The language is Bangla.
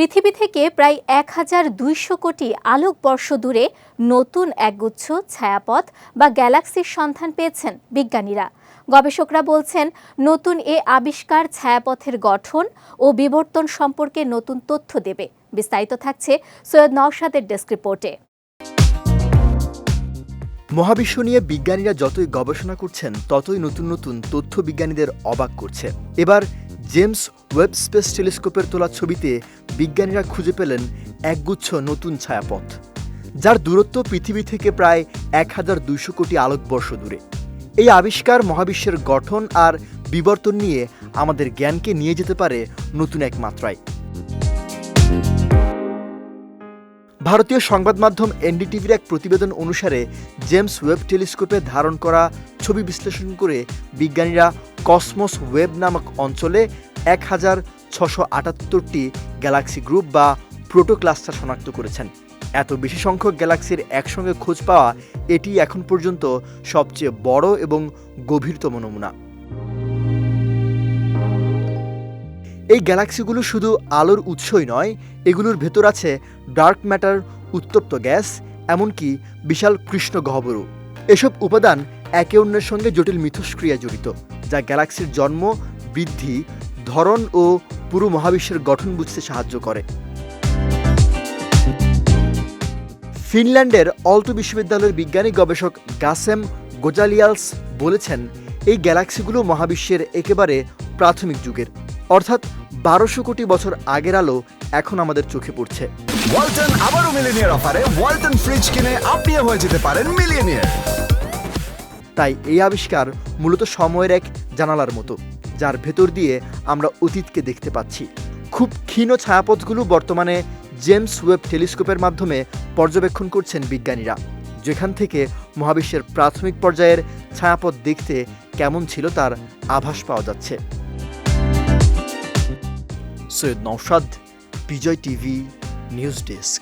পৃথিবী থেকে প্রায় ১,২০০ কোটি আলোকবর্ষ দূরে নতুন একগুচ্ছ ছায়াপথ বা গ্যালাক্সির সন্ধান পেয়েছেন বিজ্ঞানীরা। গবেষকরা বলছেন, নতুন এ আবিষ্কার ছায়াপথের গঠন ও বিবর্তন সম্পর্কে নতুন তথ্য দেবে। বিস্তারিত থাকছে সৈয়দ নওশাদের ডেস্ক রিপোর্টে। মহাবিশ্ব নিয়ে বিজ্ঞানীরা যতই গবেষণা করছেন, ততই নতুন নতুন তথ্য বিজ্ঞানীদের অবাক করছে। এবার জেমস ওয়েব স্পেস টেলিস্কোপের তোলা ছবিতে বিজ্ঞানীরা খুঁজে পেলেন একগুচ্ছ নতুন ছায়াপথ, যার দূরত্ব পৃথিবী থেকে প্রায় ১,২০০ কোটি আলোকবর্ষ দূরে। এই আবিষ্কার মহাবিশ্বের গঠন আর বিবর্তন নিয়ে আমাদের জ্ঞানকে নিয়ে যেতে পারে নতুন এক মাত্রায়। ভারতীয় সংবাদ মাধ্যম এনডিটিভির এক প্রতিবেদন অনুসারে জেমস ওয়েব টেলিস্কোপে ধারণ করা ছবি বিশ্লেষণ করে বিজ্ঞানীরা কসমস ওয়েব নামক অঞ্চলে ১,৬৭৮টি গ্যালাক্সি গ্রুপ বা প্রোটো ক্লাস্টার শনাক্ত করেছেন। এত বেশি সংখ্যক গ্যালাক্সির একসঙ্গে খোঁজ পাওয়া এটি এখন পর্যন্ত সবচেয়ে বড় এবং গভীরতম নমুনা। এই গ্যালাক্সিগুলো শুধু আলোর উৎসই নয়, এগুলোর ভেতর আছে ডার্ক ম্যাটার, উত্তপ্ত গ্যাস, এমনকি বিশাল কৃষ্ণ গহ্বরও। এসব উপাদান একে অন্যের সঙ্গে জটিল মিথস্ক্রিয়া জড়িত, যা গ্যালাক্সির জন্ম, বৃদ্ধি, ধরন ও পুরো মহাবিশ্বের গঠন বুঝতে সাহায্য করে। ফিনল্যান্ডের অল্টো বিশ্ববিদ্যালয়ের বিজ্ঞানী গবেষক গাসেম গোজালিয়ালস বলেছেন, এই গ্যালাক্সিগুলো মহাবিশ্বের একেবারে প্রাথমিক যুগের, অর্থাৎ ১২০০ কোটি বছর আগের আলো এখন আমাদের চোখে পড়ছে। ওয়ালটন আবারও মিলিয়নিয়ার অফারে ওয়ালটন ফ্রিজ কিনে আপনিও হয়ে যেতে পারেন মিলিয়নিয়ার। তাই এই আবিষ্কার মূলত সময়ের এক জানালার মতো, যার ভেতর দিয়ে আমরা অতীতকে দেখতে পাচ্ছি। খুব ক্ষীণ ছায়াপথগুলো বর্তমানে জেমস ওয়েব টেলিস্কোপের মাধ্যমে পর্যবেক্ষণ করছেন বিজ্ঞানীরা, যেখান থেকে মহাবিশ্বের প্রাথমিক পর্যায়ের ছায়াপথ দেখতে কেমন ছিল তার আভাস পাওয়া যাচ্ছে। সৈয়দ নওশাদ, বিজয় টিভি নিউজ ডেস্ক।